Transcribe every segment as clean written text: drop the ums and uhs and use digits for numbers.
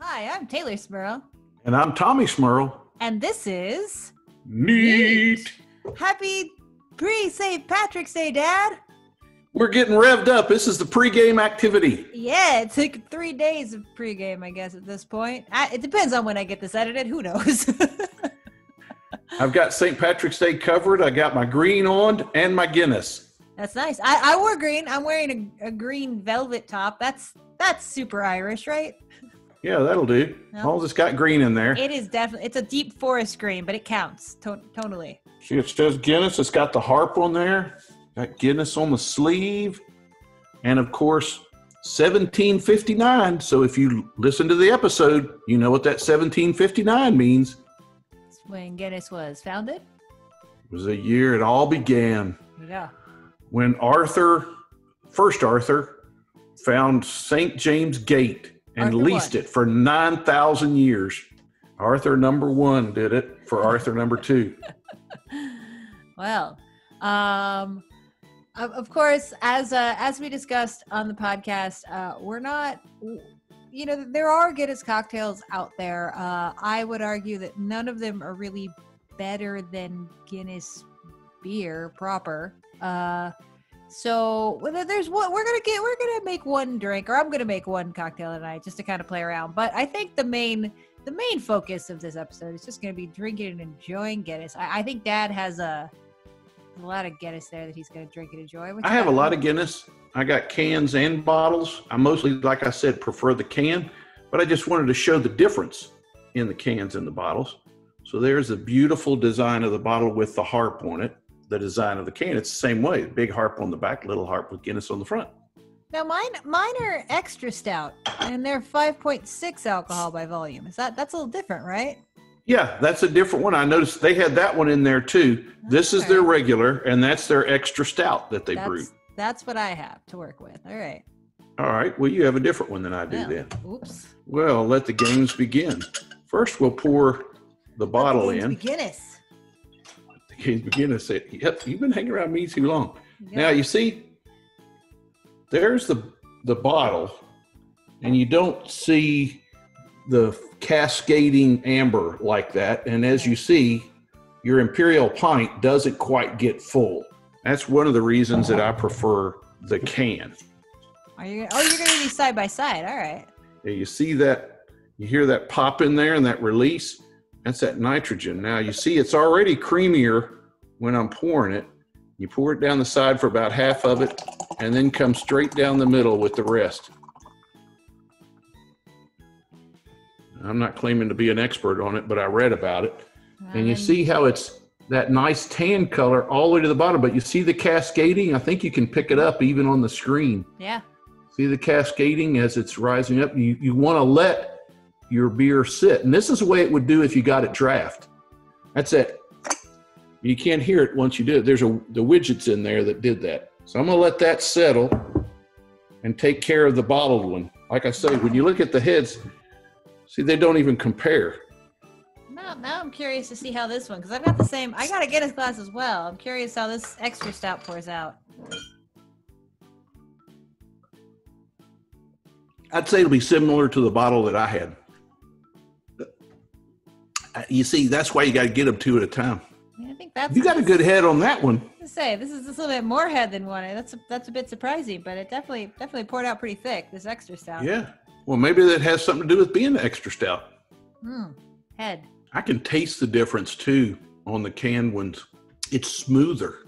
Hi, I'm Taylor Smurl. And I'm Tommy Smurl. And this is... Neat! Happy pre-St. Patrick's Day, Dad! We're getting revved up. This is the pregame activity. Yeah, it took 3 days of pregame, I guess, at this point. It depends on when I get this edited. Who knows? I've got St. Patrick's Day covered. I got my green on and my Guinness. That's nice. I wore green. I'm wearing a green velvet top. That's super Irish, right? Yeah, that'll do. No. As long as it's got green in there. It is definitely. It's a deep forest green, but it counts tonally. See, it says Guinness. It's got the harp on there. Got Guinness on the sleeve. And, of course, 1759. So if you listen to the episode, you know what that 1759 means. It's when Guinness was founded. It was the year it all began. Yeah. When first Arthur, found St. James Gate and leased it for 9,000 years. Arthur number 1 did it for Arthur number 2. Well, of course, as we discussed on the podcast, we're not, there are Guinness cocktails out there. I would argue that none of them are really better than Guinness beer proper. So there's what we're gonna make one drink, or I'm gonna make one cocktail tonight just to kind of play around. But I think the main focus of this episode is just gonna be drinking and enjoying Guinness. I think Dad has a lot of Guinness there that he's gonna drink and enjoy. I have a lot of Guinness. I got cans and bottles. I mostly, like I said, prefer the can, but I just wanted to show the difference in the cans and the bottles. So there's a beautiful design of the bottle with the harp on it. The design of the can, it's the same way. Big harp on the back, little harp with Guinness on the front. Now mine are extra stout, and they're 5.6 alcohol by volume. That's a little different, right? Yeah, that's a different one. I noticed they had that one in there too. This is their regular, and that's their extra stout that they brewed. That's what I have to work with. All right. All right. Well, you have a different one than I do then. Oops. Well, let the games begin. First, we'll pour the bottle in. Guinness. He's beginning to say, yep, you've been hanging around me too long. Yeah. Now, you see, there's the bottle, and you don't see the cascading amber like that. And as you see, your Imperial pint doesn't quite get full. That's one of the reasons that I prefer the can. You're going to be side by side. All right. Yeah, you see that, you hear that pop in there and that release? That's that nitrogen. Now, you see it's already creamier when I'm pouring it. You pour it down the side for about half of it, and then come straight down the middle with the rest. I'm not claiming to be an expert on it, but I read about it. And you see how it's that nice tan color all the way to the bottom, but you see the cascading? I think you can pick it up even on the screen. Yeah. See the cascading as it's rising up? You want to let your beer sit. And this is the way it would do if you got it draft. That's it. You can't hear it once you do it. There's the widgets in there that did that. So I'm going to let that settle and take care of the bottled one. Like I say, when you look at the heads, see, they don't even compare. Now I'm curious to see how this one, because I've got the same, I got a Guinness glass as well. I'm curious how this extra stout pours out. I'd say it'll be similar to the bottle that I had. You see, that's why you got to get them 2 at a time. Yeah, I think that's. You got a good head on that one. To say this is just a little bit more head than one. That's a bit surprising, but it definitely poured out pretty thick. This extra stout. Yeah. Well, maybe that has something to do with being extra stout. Head. I can taste the difference too on the canned ones. It's smoother.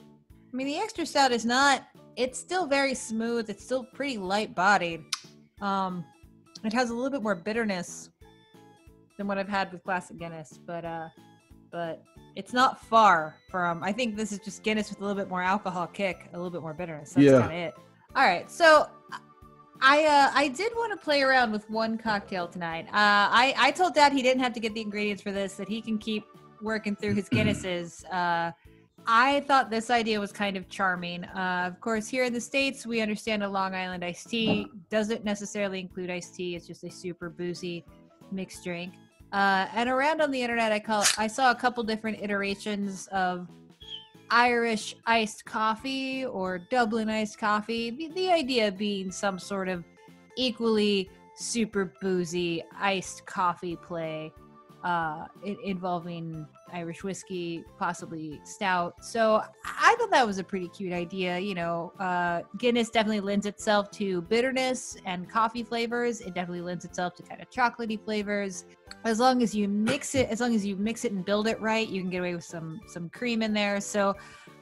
I mean, the extra stout is not. It's still very smooth. It's still pretty light bodied. It has a little bit more bitterness than what I've had with classic Guinness, but it's not far from. I think this is just Guinness with a little bit more alcohol kick, a little bit more bitterness. That's kind of it. All right, so I did want to play around with one cocktail tonight. I told Dad he didn't have to get the ingredients for this; that he can keep working through his Guinnesses. I thought this idea was kind of charming. Of course, here in the States, we understand a Long Island iced tea doesn't necessarily include iced tea. It's just a super boozy mixed drink. And around on the internet, I saw a couple different iterations of Irish iced coffee or Dublin iced coffee. The idea being some sort of equally super boozy iced coffee play involving Irish whiskey, possibly stout. So I thought that was a pretty cute idea. Guinness definitely lends itself to bitterness and coffee flavors. It definitely lends itself to kind of chocolatey flavors. As long as you mix it and build it right, you can get away with some cream in there. So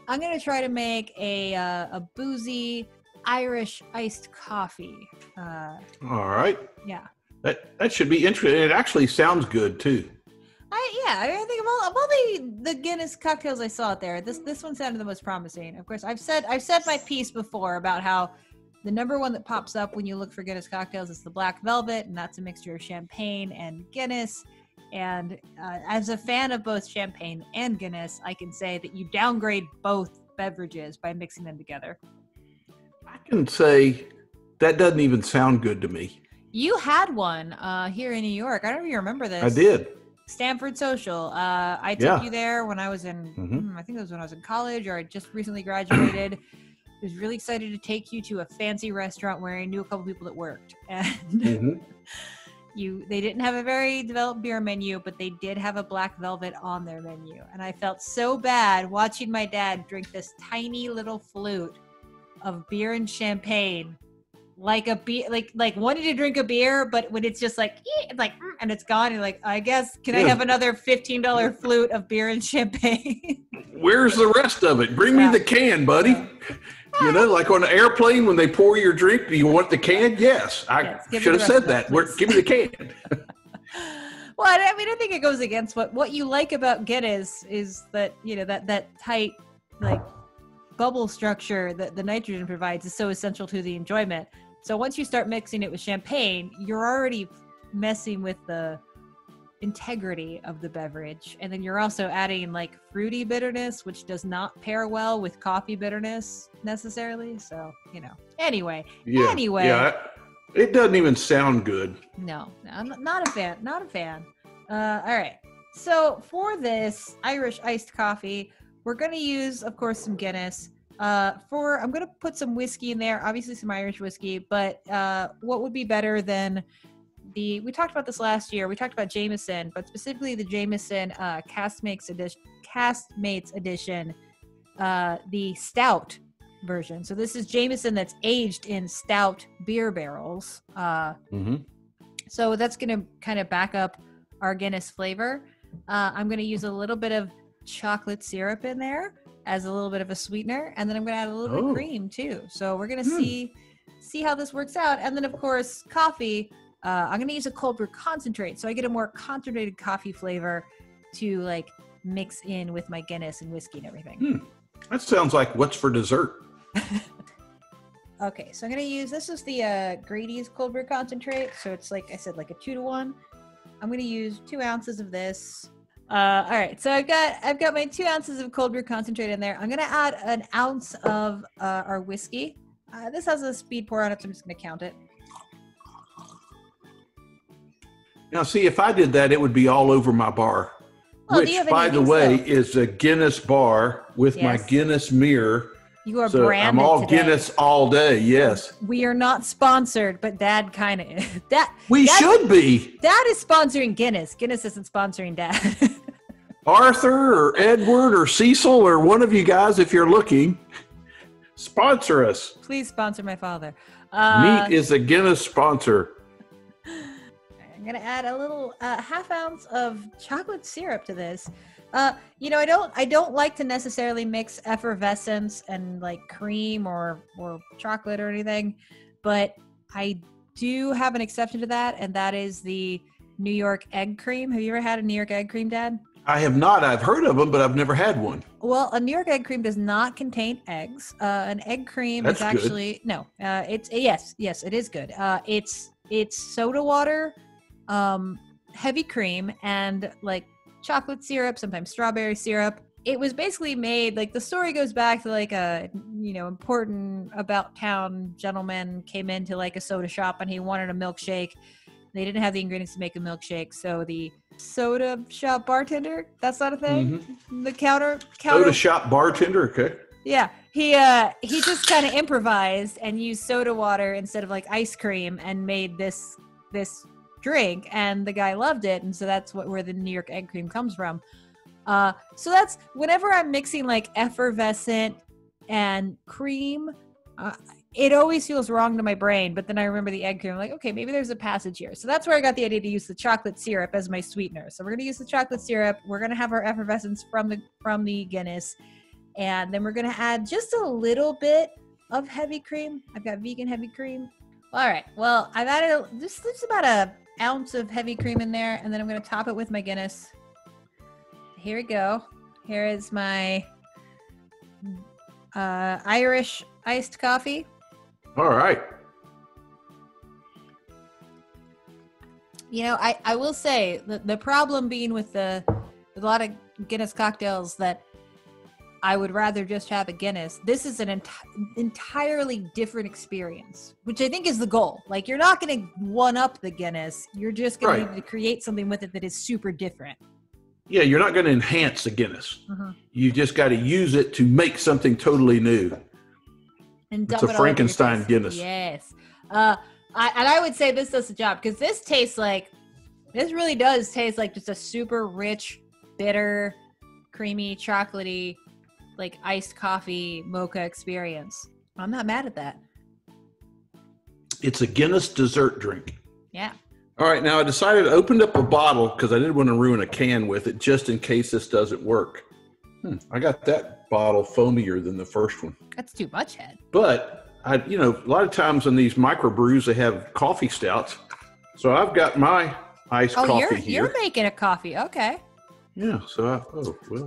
I'm gonna try to make a boozy Irish iced coffee. All right. Yeah. That should be interesting. It actually sounds good too. I think of all the Guinness cocktails I saw out there, this one sounded the most promising. Of course, I've said my piece before about how the number one that pops up when you look for Guinness cocktails is the Black Velvet, and that's a mixture of champagne and Guinness. And as a fan of both champagne and Guinness, I can say that you downgrade both beverages by mixing them together. I can say that doesn't even sound good to me. You had one here in New York. I don't know if you remember this. I did. Stanford Social. I took you there when I was in, I think it was when I was in college, or I just recently graduated. I was really excited to take you to a fancy restaurant where I knew a couple people that worked. And they didn't have a very developed beer menu, but they did have a Black Velvet on their menu. And I felt so bad watching my dad drink this tiny little flute of beer and champagne. Like a beer, like wanting to drink a beer, but when it's just like, and it's gone, you're like, I guess, can I have another $15 flute of beer and champagne? Where's the rest of it? Bring me the can, buddy. Like on an airplane when they pour your drink, do you want the can? Yes. I should have said that. Give me the can. Well, I mean, I think it goes against what you like about Guinness is that, that tight, like, bubble structure that the nitrogen provides is so essential to the enjoyment. So once you start mixing it with champagne, you're already messing with the integrity of the beverage. And then you're also adding like fruity bitterness, which does not pair well with coffee bitterness necessarily. So, anyway. Yeah, it doesn't even sound good. No, I'm not a fan. All right. So for this Irish iced coffee, we're going to use, of course, some Guinness. I'm going to put some whiskey in there, obviously some Irish whiskey, but what would be better than we talked about this last year. We talked about Jameson, but specifically the Jameson Caskmates edition, the Stout version. So this is Jameson that's aged in stout beer barrels. So that's going to kind of back up our Guinness flavor. I'm going to use a little bit of chocolate syrup in there as a little bit of a sweetener, and then I'm going to add a little bit of cream too. So we're going to see how this works out. And then of course coffee, I'm going to use a cold brew concentrate, so I get a more concentrated coffee flavor to like mix in with my Guinness and whiskey and everything. That sounds like what's for dessert. Okay, so I'm going to use, this is the Grady's cold brew concentrate, so it's like I said, like a 2-to-1. I'm going to use 2 ounces of this. All right, so I've got my 2 ounces of cold brew concentrate in there. I'm gonna add an ounce of our whiskey. This has a speed pour on it, so I'm just gonna count it. Now, see, if I did that, it would be all over my bar, which, by the way, is a Guinness bar with my Guinness mirror. You are so branded I'm all today. Guinness all day. Yes. We are not sponsored, but Dad kind of is. We should be. Dad is sponsoring Guinness. Guinness isn't sponsoring Dad. Arthur or Edward or Cecil or one of you guys, if you're looking, sponsor us. Please sponsor my father. Meat is a Guinness sponsor. I'm going to add a little half ounce of chocolate syrup to this. I don't like to necessarily mix effervescence and like cream or chocolate or anything, but I do have an exception to that, and that is the New York egg cream. Have you ever had a New York egg cream, Dad? I have not. I've heard of them, but I've never had one. Well, a New York egg cream does not contain eggs. An egg cream is actually good. No. Yes, it is good. It's soda water, heavy cream, and like chocolate syrup, sometimes strawberry syrup. It was basically made, like, the story goes back to like a important about town gentleman came into like a soda shop and he wanted a milkshake. They didn't have the ingredients to make a milkshake, so the soda shop bartender, that's not a thing. The counter soda shop bartender. Okay. Yeah, he just kind of improvised and used soda water instead of like ice cream and made this this drink, and the guy loved it, and so that's where the New York egg cream comes from. So that's whenever I'm mixing like effervescent and cream, it always feels wrong to my brain, but then I remember the egg cream. I'm like, okay, maybe there's a passage here. So that's where I got the idea to use the chocolate syrup as my sweetener. So we're going to use the chocolate syrup. We're going to have our effervescence from the Guinness. And then we're going to add just a little bit of heavy cream. I've got vegan heavy cream. All right. Well, I've added just about an ounce of heavy cream in there. And then I'm going to top it with my Guinness. Here we go. Here is my Irish iced coffee. All right. You know, I will say the problem being with a lot of Guinness cocktails that I would rather just have a Guinness. This is an entirely different experience, which I think is the goal. Like, you're not going to one up the Guinness. You're just going to need to create something with it that is super different. Yeah, you're not going to enhance the Guinness. You just got to use it to make something totally new. And it's a Frankenstein Guinness. Yes. I would say this does the job, because this really does taste like just a super rich, bitter, creamy, chocolatey, like iced coffee mocha experience. I'm not mad at that. It's a Guinness dessert drink. Yeah. All right, now I decided to open up a bottle because I didn't want to ruin a can with it just in case this doesn't work. I got that bottle foamier than the first one. That's too much, Ed. But a lot of times in these microbrews they have coffee stouts. So I've got my iced coffee here. You're making a coffee, okay? Yeah. So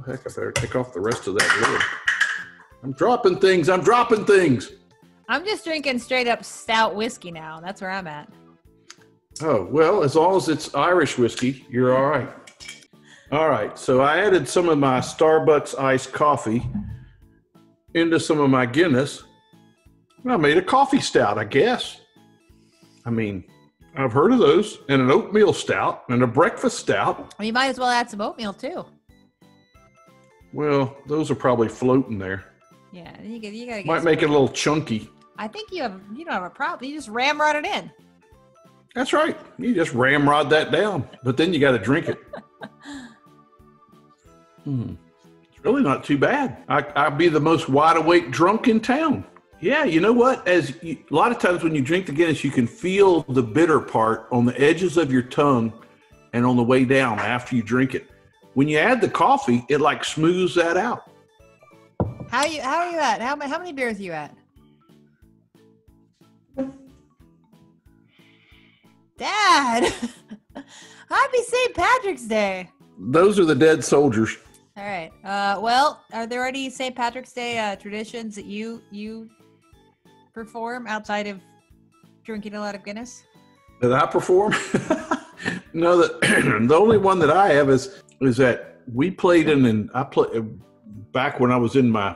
heck, I better take off the rest of that lid. I'm dropping things. I'm just drinking straight up stout whiskey now. That's where I'm at. Oh, well, as long as it's Irish whiskey, you're all right. All right, so I added some of my Starbucks iced coffee into some of my Guinness. And I made a coffee stout, I guess. I mean, I've heard of those. And an oatmeal stout and a breakfast stout. Well, you might as well add some oatmeal, too. Well, those are probably floating there. Yeah, you gotta get might make it a little chunky. I think you don't have a problem. You just ramrod it in. That's right. You just ramrod that down, but then you got to drink it. It's really not too bad. I'd be the most wide awake drunk in town. Yeah, you know what? A lot of times when you drink the Guinness, you can feel the bitter part on the edges of your tongue and on the way down after you drink it. When you add the coffee, it like smooths that out. How are you at? How many beers are you at? Dad, happy St. Patrick's Day. Those are the dead soldiers. All right. Well, are there any St. Patrick's Day traditions that you perform outside of drinking a lot of Guinness? That I perform? No, the only one that I have is that we played back when I was in my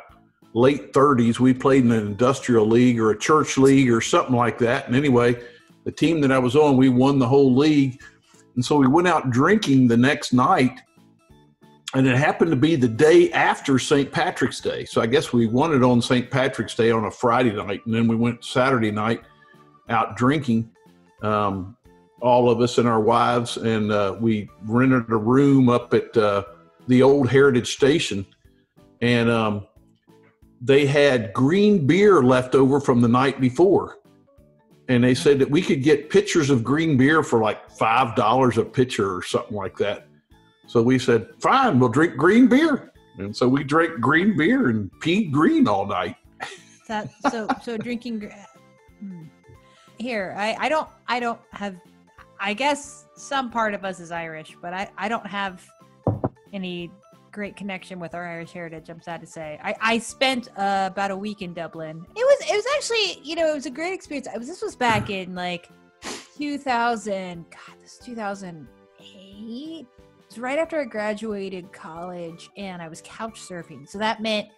late 30s, we played in an industrial league or a church league or something like that. And anyway, the team that I was on, we won the whole league. And so we went out drinking the next night, and it happened to be the day after St. Patrick's Day. So I guess we won it on St. Patrick's Day on a Friday night, and then we went Saturday night out drinking, all of us and our wives, and we rented a room up at the old Heritage Station, and they had green beer left over from the night before. And they said that we could get pitchers of green beer for like $5 a pitcher or something like that. So we said, fine, we'll drink green beer. And so we drank green beer and peed green all night. So drinking here, I don't have, I guess some part of us is Irish, but I don't have any great connection with our Irish heritage, I'm sad to say. I spent about a week in Dublin. It was actually, it was a great experience. This was back in like 2000. God, this is 2008. It was right after I graduated college, and I was couch surfing. So that meant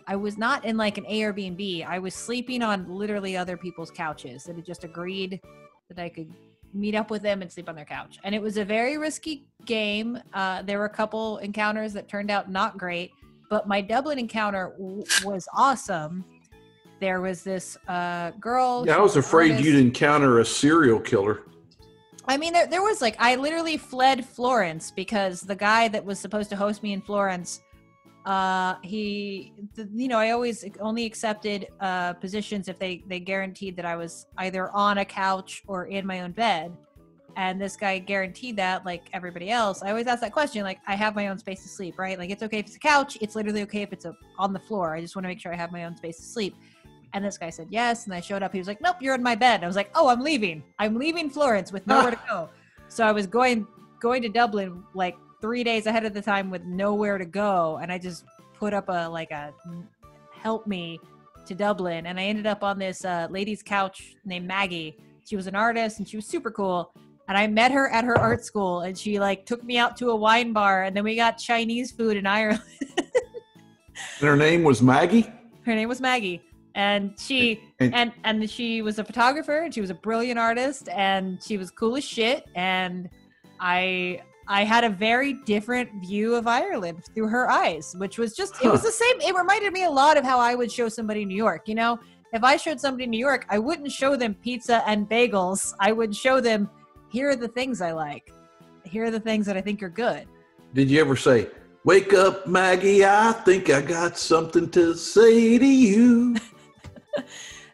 I was not in like an Airbnb. I was sleeping on literally other people's couches that had just agreed that I could meet up with them and sleep on their couch. And it was a very risky game. There were a couple encounters that turned out not great, but my Dublin encounter was awesome. There was this girl. Yeah, I was afraid you'd encounter a serial killer. I mean, there was like, I literally fled Florence because the guy that was supposed to host me in Florence, I always only accepted positions if they guaranteed that I was either on a couch or in my own bed. And this guy guaranteed that, like everybody else. I always ask that question, like, I have my own space to sleep, right? Like, it's okay if it's a couch. It's literally okay if it's on the floor. I just want to make sure I have my own space to sleep. And this guy said yes, and I showed up. He was like, nope, you're in my bed. I was like, oh, I'm leaving Florence with nowhere to go. So I was going to Dublin like 3 days ahead of the time with nowhere to go, and I just put up a help me to Dublin, and I ended up on this lady's couch named Maggie. She was an artist, and she was super cool. And I met her at her art school, and she like took me out to a wine bar, and then we got Chinese food in Ireland. And her name was Maggie? Her name was Maggie. And she she was a photographer, and she was a brilliant artist, and she was cool as shit. And I had a very different view of Ireland through her eyes, which was just, it was the same. It reminded me a lot of how I would show somebody New York. You know, if I showed somebody New York, I wouldn't show them pizza and bagels. I would show them, here are the things I like. Here are the things that I think are good. Did you ever say, wake up, Maggie, I think I got something to say to you?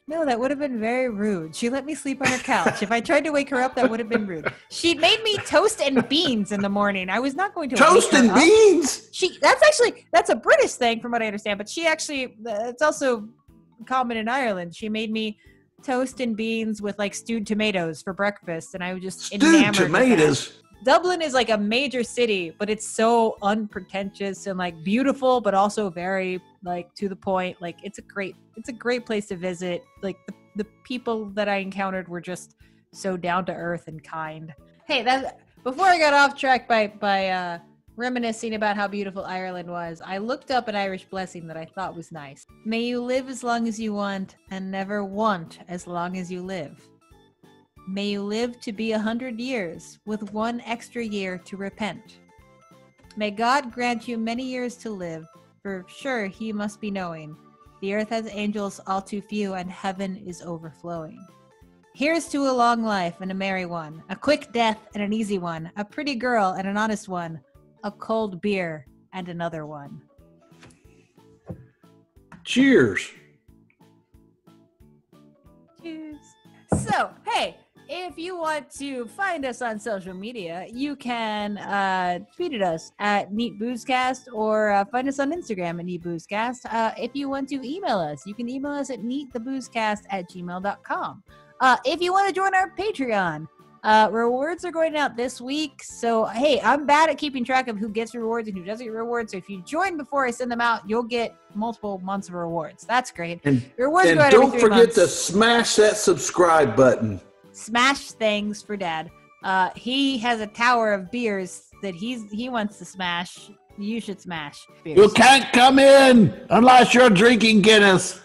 No, that would have been very rude. She let me sleep on her couch. If I tried to wake her up, that would have been rude. She made me toast and beans in the morning. I was not going to toast and beans. That's a British thing, from what I understand. But it's also common in Ireland. She made me toast and beans with like stewed tomatoes for breakfast, and I was just enamored. Stewed tomatoes. Dublin is like a major city, but it's so unpretentious and like beautiful, but also very like to the point. Like it's a great place to visit. Like the people that I encountered were just so down to earth and kind. Hey, before I got off track by reminiscing about how beautiful Ireland was, I looked up an Irish blessing that I thought was nice. May you live as long as you want and never want as long as you live. May you live to be 100 years with 1 extra year to repent. May God grant you many years to live, for sure he must be knowing. The earth has angels all too few, and heaven is overflowing. Here's to a long life and a merry one, a quick death and an easy one, a pretty girl and an honest one, a cold beer and another one. Cheers. Cheers. So, hey, if you want to find us on social media, you can tweet at us at Neat Boozecast, or find us on Instagram at Neat Boozecast. If you want to email us, you can email us at neattheboozecast@gmail.com. If you want to join our Patreon, rewards are going out this week. So, hey, I'm bad at keeping track of who gets rewards and who doesn't get rewards. So if you join before I send them out, you'll get multiple months of rewards. That's great. And don't forget to smash that subscribe button. Smash things for Dad. He has a tower of beers that he wants to smash. You should smash beers. You can't come in unless you're drinking Guinness.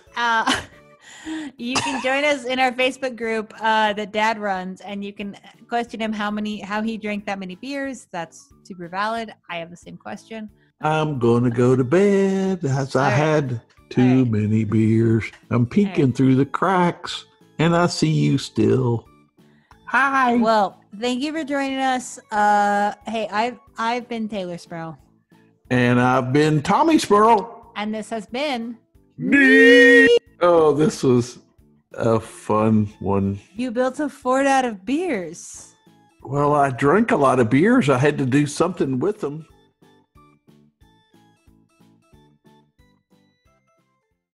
You can join us in our Facebook group that Dad runs, and you can question him how he drank that many beers. That's super valid. I have the same question. I'm gonna go to bed as I had too many beers. I'm peeking through the cracks, and I see you still. Hi. Well, thank you for joining us. Hey, I've been Taylor Sproul. And I've been Tommy Sproul. And this has been me. Oh, this was a fun one. You built a fort out of beers. Well, I drank a lot of beers. I had to do something with them.